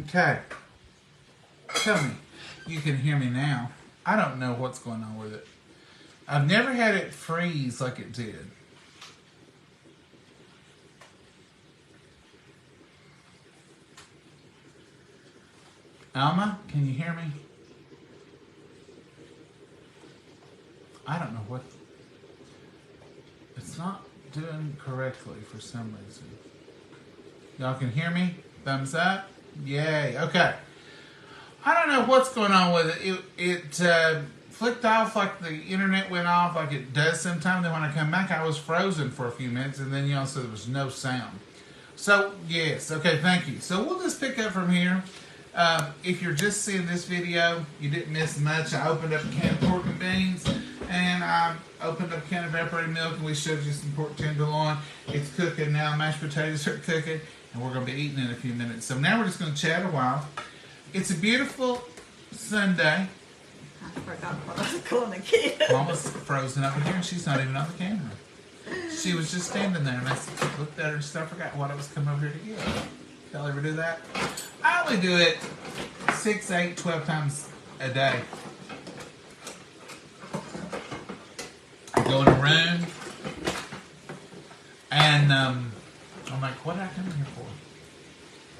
Okay. Tell me, you can hear me now. I don't know what's going on with it. I've never had it freeze like it did. Alma, can you hear me? I don't know what. It's not doing correctly for some reason. Y'all can hear me? Thumbs up? Yay. Okay. I don't know what's going on with it. It flicked off like the internet went off like it does sometimes. Then when I come back, I was frozen for a few minutes, and then y'all said there was no sound. So, yes. Okay, thank you. So we'll just pick up from here. If you're just seeing this video, you didn't miss much. I opened up a can of pork and beans, and I opened up a can of evaporated milk, and we showed you some pork tenderloin. It's cooking now. Mashed potatoes are cooking, and we're going to be eating in a few minutes. So now we're just going to chat a while. It's a beautiful Sunday. I forgot what I was going to get. Mama's frozen over here, and she's not even on the camera. She was just standing there, and I looked at her and I forgot what I was coming over here to get. Y'all ever do that? I only do it 6, 8, 12 times a day. I go in a room, and I'm like, what did I come here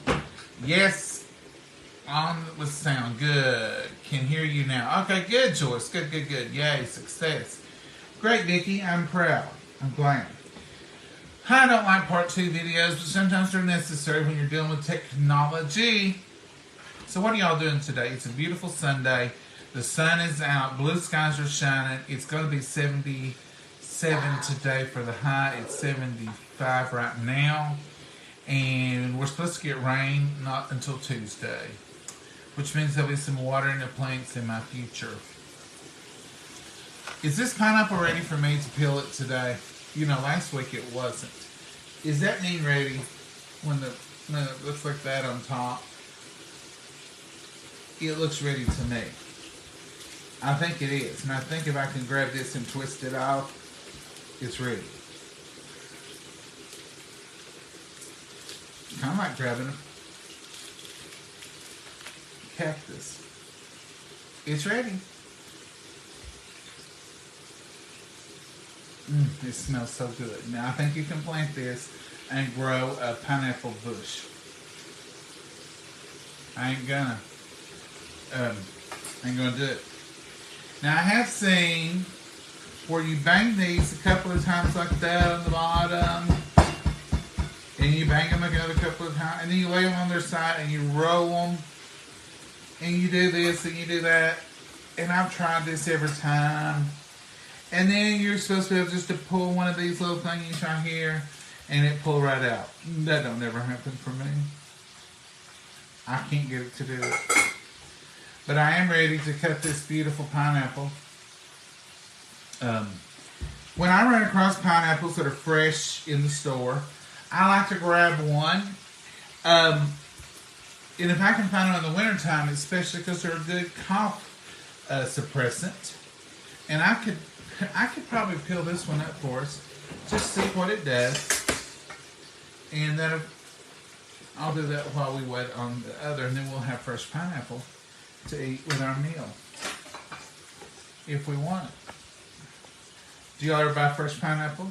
for? Yes, on with sound. Good. Can hear you now. Okay, good, Joyce. Good, good, good. Yay, success. Great, Vicki. I'm proud. I'm glad. I don't like part 2 videos, but sometimes they're necessary when you're dealing with technology. So what are y'all doing today? It's a beautiful Sunday. The sun is out. Blue skies are shining. It's going to be 77 today for the high. It's 75 right now. And we're supposed to get rain not until Tuesday, which means there'll be some watering of plants in my future. Is this pineapple ready for me to peel it today? You know, last week it wasn't. Is that mean ready when it looks like that on top? It looks ready to me. I think it is. And I think if I can grab this and twist it off, it's ready. Kind of like grabbing a cactus. It's ready. It smells so good. Now I think you can plant this and grow a pineapple bush. I ain't gonna do it. Now I have seen where you bang these a couple of times like that on the bottom, and you bang them another couple of times, and then you lay them on their side and you roll them, and you do this and you do that, and I've tried this every time. And then you're supposed to be able just to pull one of these little thingies right here, and it pull right out. That don't never happen for me. I can't get it to do it. But I am ready to cut this beautiful pineapple. When I run across pineapples that are fresh in the store, I like to grab one. And if I can find them in the wintertime, especially because they're a good cough suppressant. And I could probably peel this one up for us, just see what it does, and then I'll do that while we wait on the other, and then we'll have fresh pineapple to eat with our meal, if we want it. Do y'all ever buy fresh pineapple?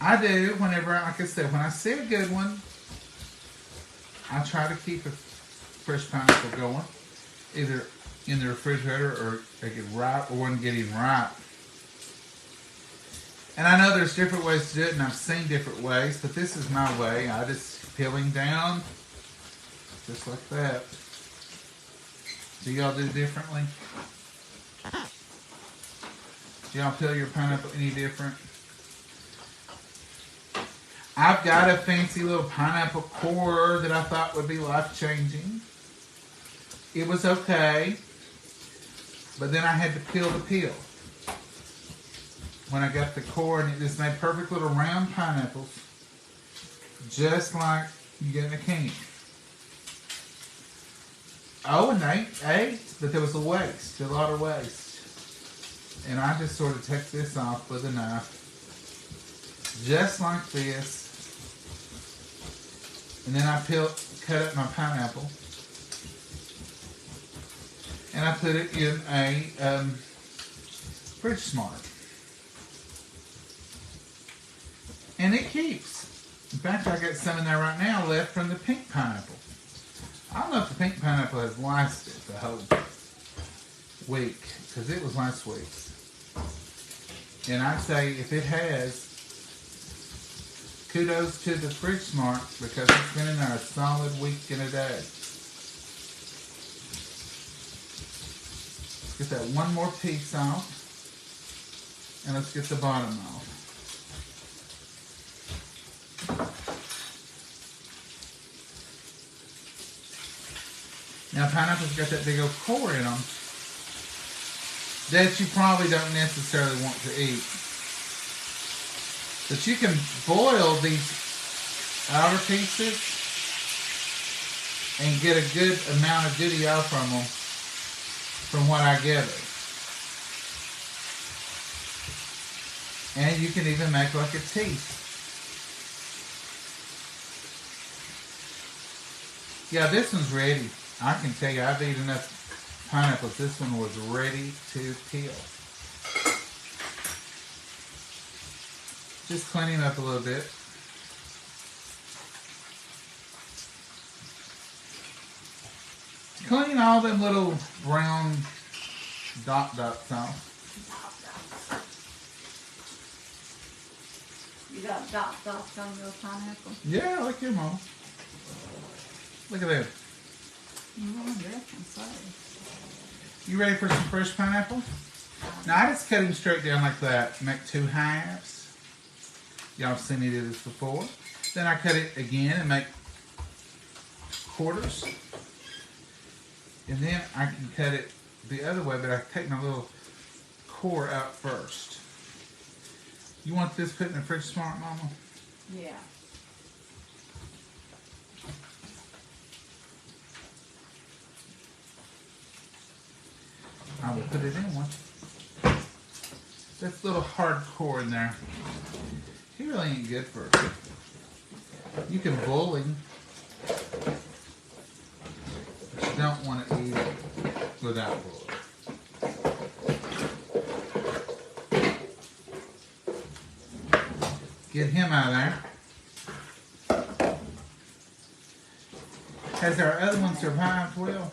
I do. Whenever, like I said, when I see a good one, I try to keep a fresh pineapple going, either in the refrigerator or they get ripe or one getting ripe. And I know there's different ways to do it, and I've seen different ways, but this is my way. I just peeling down just like that. Do y'all do differently? Do y'all peel your pineapple any different? I've got a fancy little pineapple core that I thought would be life-changing. It was okay. But then I had to peel the peel. When I got the core, and it just made perfect little round pineapples, just like you get in a can. Oh, and they ate, but there was a waste, a lot of waste. And I just sort of take this off with a knife, just like this. And then I cut up my pineapple. And I put it in a Fridge Smart. And it keeps. In fact, I got some in there right now left from the pink pineapple. I don't know if the pink pineapple has lasted the whole week, because it was last week's. And I'd say if it has, kudos to the Fridge Smart, because it's been in there a solid week and a day. Get that one more piece off, and let's get the bottom off. Now pineapples got that big old core in them that you probably don't necessarily want to eat. But you can boil these outer pieces and get a good amount of goodie from them, from what I gather. And you can even make like a tea. Yeah, this one's ready. I can tell you, I've eaten enough pineapples. This one was ready to peel. Just clean him up a little bit. Clean all them little brown dots off. You got dots on your pineapple? Yeah, like your mom. Look at that. You ready for some fresh pineapple? Now I just cut him straight down like that. Make 2 halves. Y'all have seen me do this before. Then I cut it again and make quarters. And then I can cut it the other way, but I take my little core out first. You want this put in the Fridge Smart, Mama? Yeah. I will put it in one. That's a little hard core in there. He really ain't good for it. You can boil him, but you don't want to eat it without boiling. Get him out of there. Has our other one survived well?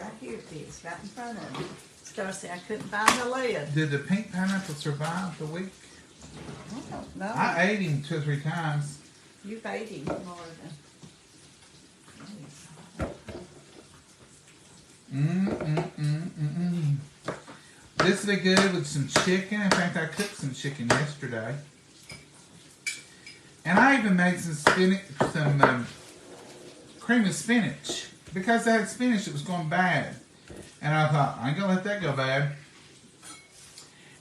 Right here it is, right in front of me. Darcy, I couldn't find the lid. Did the pink pineapple survive the week? I don't know. I ate him 2 or 3 times. You've ate him more than... This would be good with some chicken. In fact, I cooked some chicken yesterday. And I even made some spinach, some cream of spinach. Because I had spinach, it was going bad. And I thought, I ain't going to let that go bad.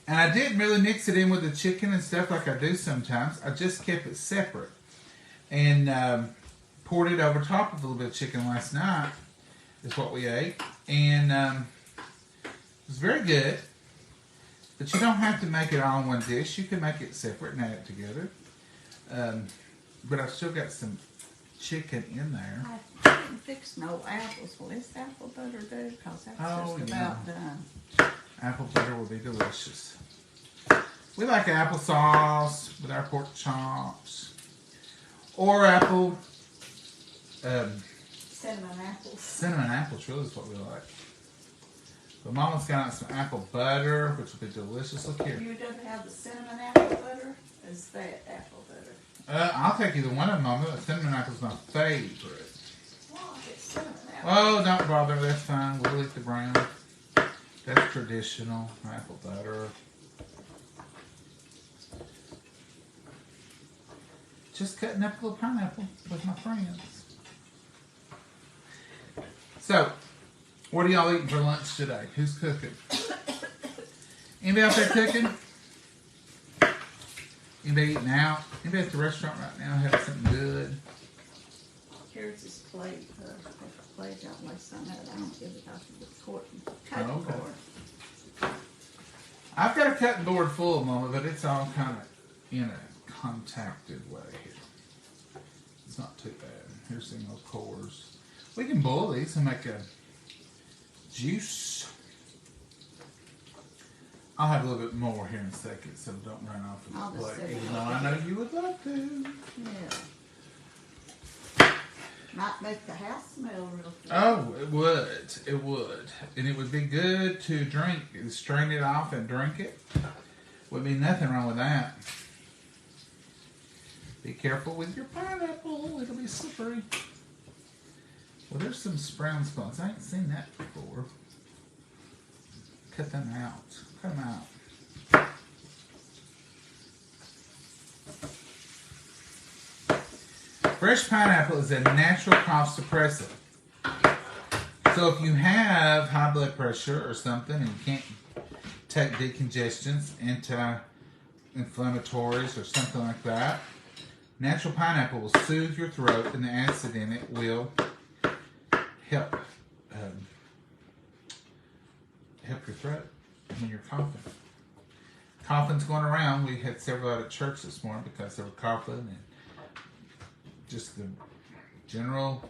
And I didn't really mix it in with the chicken and stuff like I do sometimes. I just kept it separate. And poured it over top of a little bit of chicken last night. Is what we ate. And it was very good. But you don't have to make it all in one dish. You can make it separate and add it together. But I've still got some chicken in there. I didn't fix no apples. Will this apple butter do? Because that's just about done. Apple butter will be delicious. We like applesauce with our pork chops. Or apple... cinnamon apples. Cinnamon apples really is what we like. But Mama's got some apple butter, which will be delicious. Look here. You don't have the cinnamon apple butter? Is that apple butter? I'll take either one of them, Mama. Cinnamon apple's my favorite. Well, it's cinnamon apple. Oh, don't bother. That's fine. We'll eat the brown. That's traditional apple butter. Just cutting up a little pineapple with my friends. So, what are y'all eating for lunch today? Who's cooking? Anybody out there cooking? Anybody eating out? Anybody at the restaurant right now having something good? Here's this plate. Plate out like some of it. I don't give it out to the court. Okay. I've got a cutting board full, Mama, but it's all kind of in a compacted way here. It's not too bad. Here's some of those cores. We can boil these and make a juice. I'll have a little bit more here in a second, so don't run off with the plate. Even though I know you would love to. Yeah. Might make the house smell real good. Oh, it would. It would. And it would be good to drink. Strain it off and drink it. Would be nothing wrong with that. Be careful with your pineapple. It'll be slippery. Well, there's some brown spots. I ain't seen that before. Cut them out. Cut them out. Fresh pineapple is a natural cough suppressant. So if you have high blood pressure or something and you can't take decongestants, anti-inflammatories or something like that, natural pineapple will soothe your throat and the acid in it will help your throat when you're coughing. Coughing's going around. We had several out at church this morning because they were coughing and just the general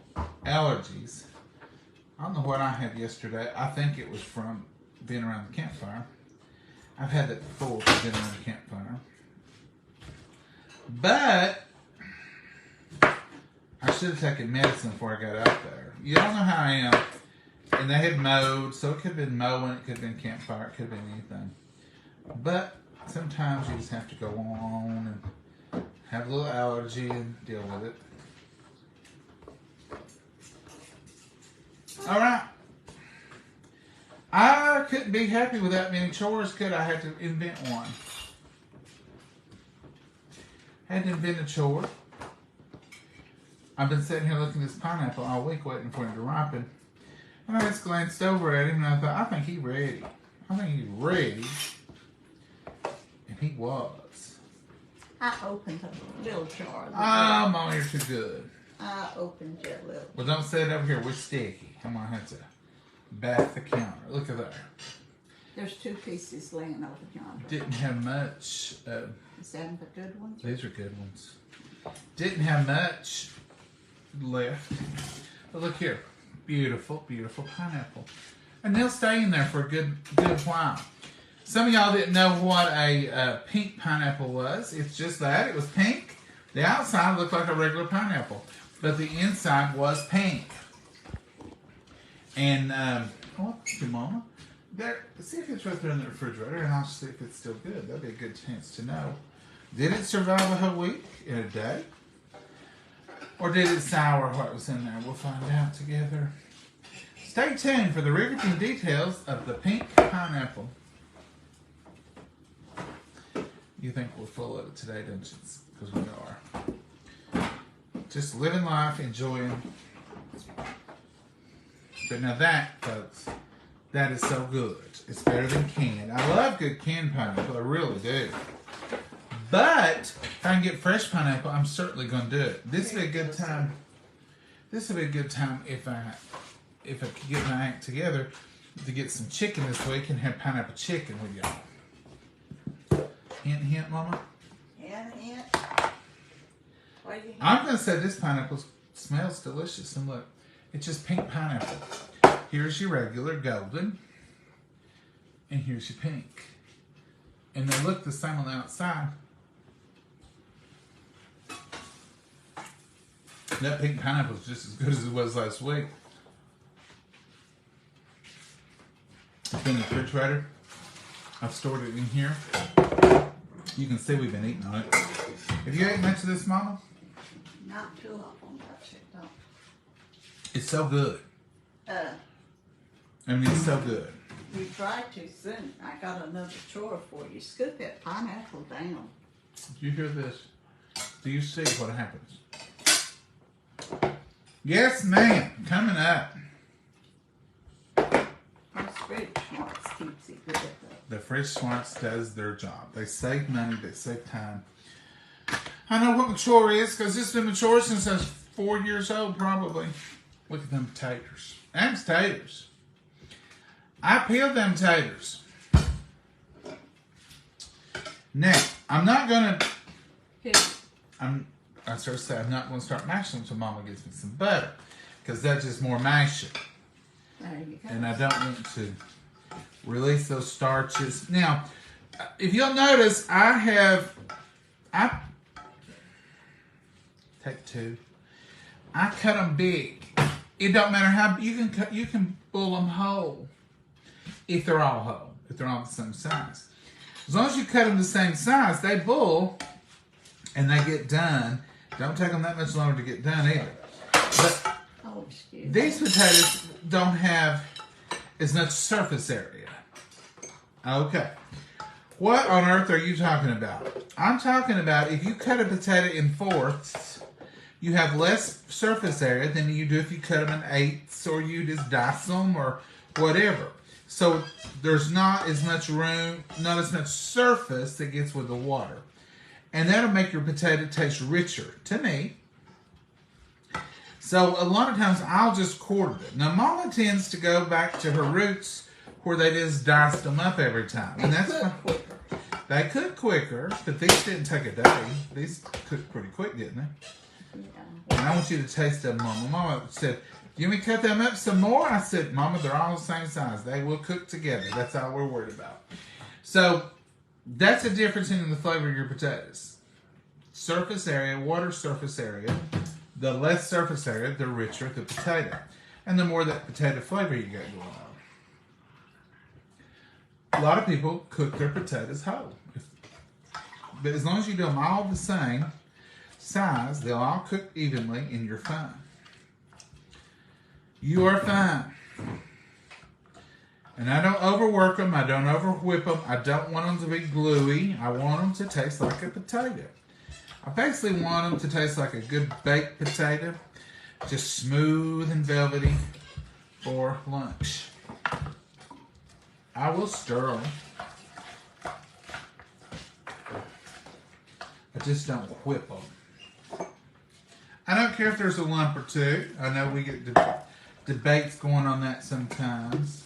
allergies. I don't know what I had yesterday. I think it was from being around the campfire. I've had that before from being around the campfire. But I should have taken medicine before I got out there. You don't know how I am. And they had mowed, so it could have been mowing, it could have been campfire, it could have been anything. But sometimes you just have to go on and have a little allergy and deal with it. Alright. I couldn't be happy with that many chores, could I? Had to invent one. Had to invent a chore. I've been sitting here looking at this pineapple all week waiting for him to ripen. And I just glanced over at him and I thought, I think he's ready. I think he's ready. And he was. I opened a little jar. Oh, Mom, you're too good. I opened your little. Well, don't say it over here. We're sticky. I'm going to have to bath the counter. Look at that. There's 2 pieces laying over yonder. Didn't have much. Is that the good ones? These are good ones. Didn't have much left. But look here. Beautiful, beautiful pineapple. And they'll stay in there for a good while. Some of y'all didn't know what a pink pineapple was. It's just that. It was pink. The outside looked like a regular pineapple. But the inside was pink. And, oh, your Mama. There, see if it's right there in the refrigerator, and I'll see if it's still good. That'd be a good chance to know. Did it survive a whole week in a day? Or did it sour what was in there? We'll find out together. Stay tuned for the riveting details of the pink pineapple. You think we're full of it today, don't you? Because we are. Just living life, enjoying. But now that, folks, that is so good. It's better than canned. I love good canned pineapple. I really do. But if I can get fresh pineapple, I'm certainly going to do it. This would be a good time. This would be a good time if I could get my act together to get some chicken this week and have pineapple chicken with y'all. Hint, hint, Mama. Hint, hint. I'm going to say this pineapple smells delicious. And look, it's just pink pineapple. Here's your regular golden. And here's your pink. And they look the same on the outside. That pink pineapple is just as good as it was last week. It's been in the refrigerator. I've stored it in here. You can see we've been eating on it. Have you ate much of this, Mama? Not too often, but it don't. It's so good. I mean, it's so good. You tried too soon. I got another chore for you. Scoop that pineapple down. Do you hear this? Do you see what happens? Yes, ma'am. Coming up. This fridge Schwartz keeps it good. The Fridge Schwartz does their job. They save money. They save time. I know what mature is because it's been mature since I was 4 years old, probably. Look at them taters. Them taters. I peeled them taters. Now, I'm not gonna. I started saying, I'm not going to start mashing until Mama gets me some butter. Because that's just more mashing. There you go. And I don't want to release those starches. Now, if you'll notice, I take two. I cut them big. It don't matter how you can bull them whole if they're all whole, if they're all the same size. As long as you cut them the same size, they bull and they get done. Don't take them that much longer to get done either. But these potatoes don't have as much surface area. Okay. What on earth are you talking about? I'm talking about if you cut a potato in fourths, you have less surface area than you do if you cut them in eighths or you just dice them or whatever. So there's not as much room, not as much surface that gets with the water. And that'll make your potato taste richer, to me. So a lot of times I'll just quarter it. Now Mama tends to go back to her roots where they just diced them up every time. And that's fine. They cook quicker, but these didn't take a day. These cooked pretty quick, didn't they? And I want you to taste them, Mama. Mama said, "You want me to cut them up some more?" I said, "Mama, they're all the same size. They will cook together. That's all we're worried about." So that's the difference in the flavor of your potatoes. Surface area, water surface area. The less surface area, the richer the potato. And the more that potato flavor you got going on. A lot of people cook their potatoes whole. But as long as you do them all the same size, they'll all cook evenly and you're fine. You are fine. And I don't overwork them. I don't overwhip them. I don't want them to be gluey. I want them to taste like a potato. I basically want them to taste like a good baked potato. Just smooth and velvety for lunch. I will stir them. I just don't whip them. I don't care if there's a lump or two. I know we get debates going on that sometimes.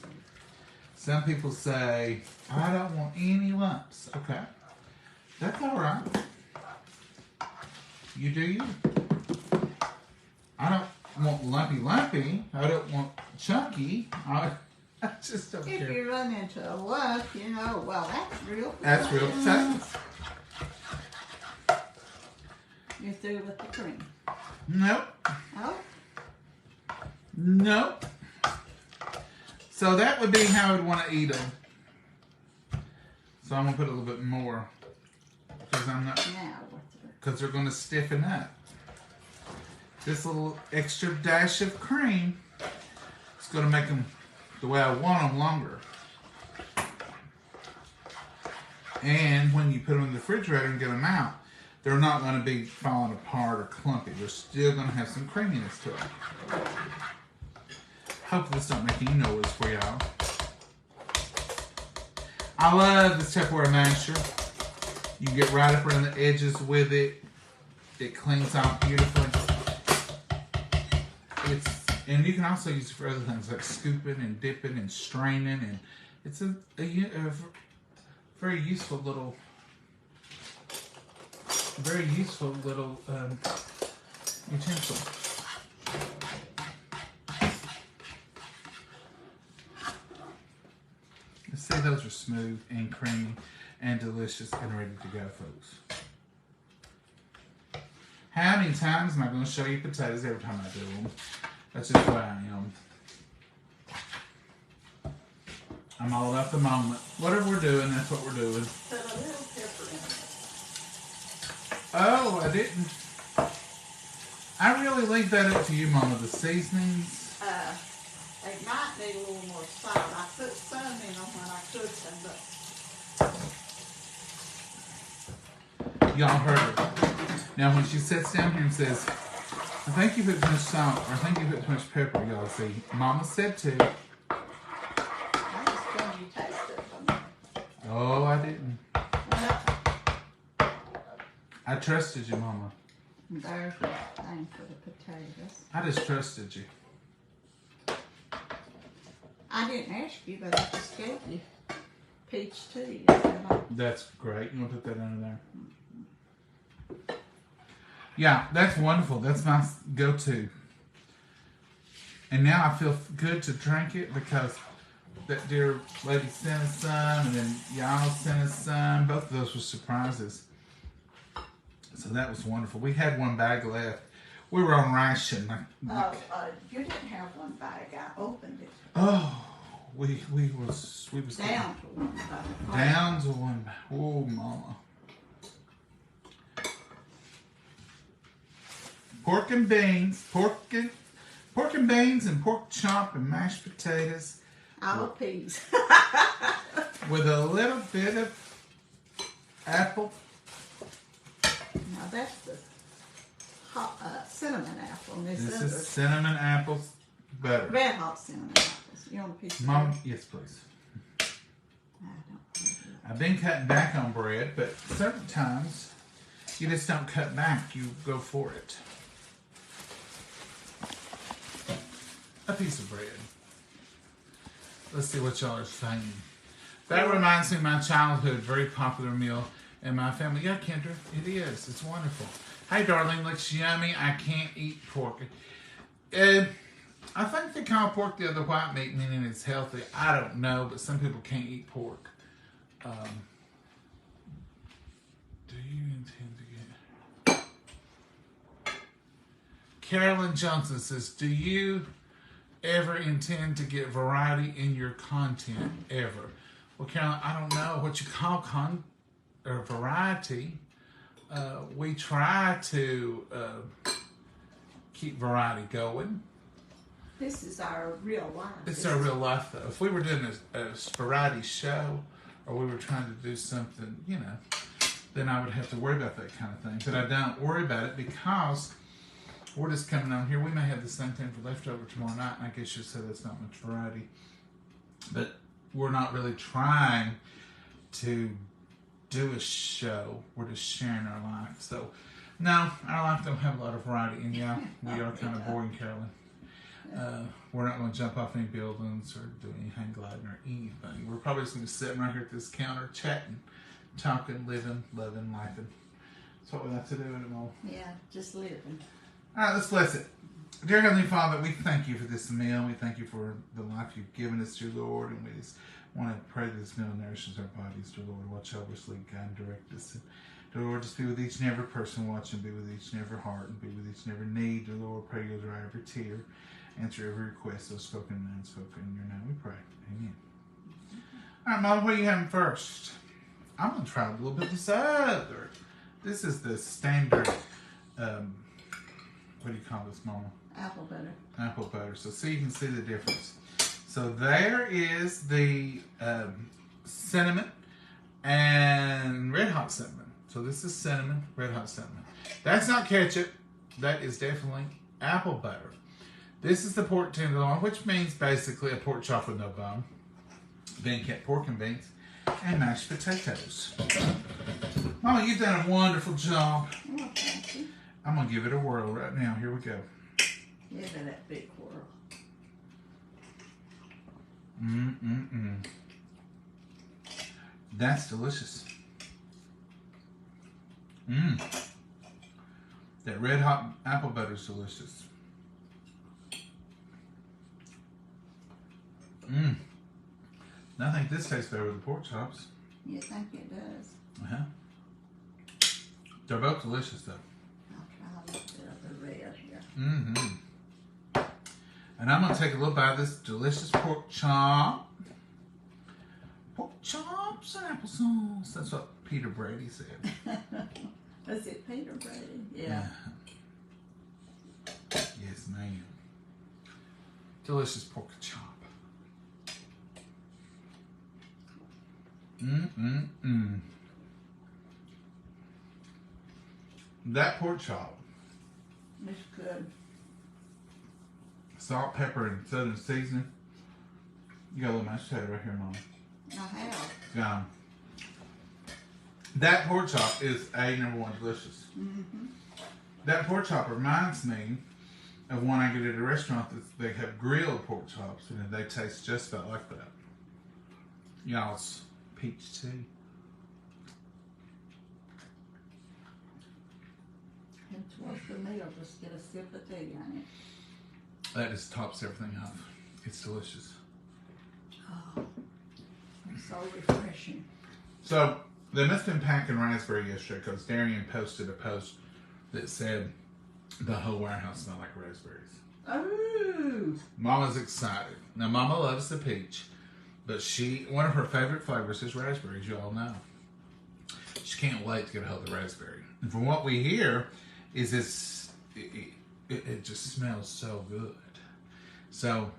Some people say, "I don't want any lumps." Okay. That's all right. You do you. I don't want lumpy. I don't want chunky. I just don't care. If you run into a lump, you know, well, that's real. That's real potatoes. You're through with the cream. Nope. Oh? Nope. So that would be how I would want to eat them. So I'm going to put a little bit more. Because I'm not... Because they're going to stiffen up. This little extra dash of cream is going to make them the way I want them longer. And when you put them in the refrigerator and get them out, they're not going to be falling apart or clumpy. They're still going to have some creaminess to them. Hope this don't make any noise for y'all. I love this Tupperware masher. You can get right up around the edges with it. It cleans out beautifully. And you can also use it for other things like scooping and dipping and straining. And it's a very useful little utensil. Let's say those are smooth and creamy and delicious and ready to go, folks. How many times am I going to show you potatoes every time I do them? That's just who I am. I'm all about the moment. Whatever we're doing, that's what we're doing. Put a little pepper in it. Oh, I didn't. I really leave that up to you, Mama, the seasonings. They might need a little more salt. I put some in them when I cooked them, but... Y'all heard her. Now, when she sits down here and says, "I think you put too much salt," or "I think you put too much pepper," y'all see, Mama said to. I just told you taste it. Oh, I didn't. I trusted you, Mama. There's the thing for the potatoes. I just trusted you. I didn't ask you, but I just gave you peach tea. That's great. You want to put that under there? Yeah, that's wonderful. That's my go-to. And now I feel good to drink it because that dear lady sent us some, and then y'all sent us some. Both of those were surprises. So that was wonderful. We had one bag left. We were on ration. You didn't have one bag. I opened it. Oh, we was Down to one bag. down to one bag. Oh, mama. Pork and beans, pork and beans, and pork chop and mashed potatoes. All peas. With a little bit of apple. Now that's the cinnamon apple. And This other is cinnamon apples butter. red hot cinnamon apples. You want a piece of Mom, bread? yes, please. I don't. I've been cutting back on bread, but certain times you just don't cut back. You go for it. A piece of bread. Let's see what y'all are saying. That reminds me of my childhood, very popular meal in my family. Yeah, Kendra, it is. It's wonderful. Hey, darling, looks yummy. I can't eat pork. I think they call pork the other white meat, meaning it's healthy. I don't know, but some people can't eat pork. Do you intend to get... Carolyn Johnson says, do you ever intend to get variety in your content, ever? Well, Carolyn, I don't know what you call variety. We try to keep variety going. This is our real life. It's our real life, though. If we were doing a variety show, or we were trying to do something, you know, then I would have to worry about that kind of thing. But I don't worry about it because we're just coming on here. We may have the same thing for leftover tomorrow night, and I guess you'd say that's not much variety. But we're not really trying to do a show. We're just sharing our life. So, no, our life don't have a lot of variety. And yeah, we are kind of boring, Carolyn. We're not going to jump off any buildings or do any hang gliding or anything. We're probably just going to be sitting right here at this counter, chatting, talking, living, loving, lifing. That's what we like to do anymore. Yeah, just living. All right, let's bless it. Dear Heavenly Father, we thank you for this meal. We thank you for the life you've given us, dear Lord. And we just want to pray that this meal nourishes our bodies, dear Lord. Watch over us, lead, guide, and direct us. And dear Lord, just be with each and every person watching. Be with each and every heart. And be with each and every need, dear Lord. Pray you'll dry every tear. Answer every request, those spoken and unspoken. In your name we pray. Amen. All right, Mom, what are you having first? I'm going to try a little bit of this other. This is the standard, what do you call this, Mama? Apple butter. Apple butter. So see, you can see the difference. So there is the cinnamon and red hot cinnamon. So this is cinnamon, red hot cinnamon. That's not ketchup. That is definitely apple butter. This is the pork tenderloin, which means basically a pork chop with no bone. Then kept pork and beans and mashed potatoes. Mama, you've done a wonderful job. Oh, thank you. I'm going to give it a whirl right now. Here we go. Give it that big whirl. That's delicious. That red hot apple butter is delicious. I think this tastes better with the pork chops. You think it does? They're both delicious, though. I'll try a little bit of the red here. And I'm going to take a little bite of this delicious pork chop. Pork chops and applesauce. That's what Peter Brady said. Was it Peter Brady? Yeah. Yes, ma'am. Delicious pork chop. That pork chop. It's good. Salt, pepper, and southern seasoning. You got a little mashed potato right here, Mom. I have. That pork chop is number one delicious. That pork chop reminds me of one I get at a restaurant that they have grilled pork chops, and they taste just about like that. Y'all's peach tea. And towards the meal, just get a sip of tea on it. That just tops everything off. It's delicious. Oh, it's so refreshing. So, they must have been packing raspberry yesterday because Darian posted a post that said the whole warehouse smelled like raspberries. Oh! Mama's excited. Now, Mama loves the peach, but one of her favorite flavors is raspberries, you all know. She can't wait to get a hold of the raspberry. And from what we hear, is it just smells so good. So,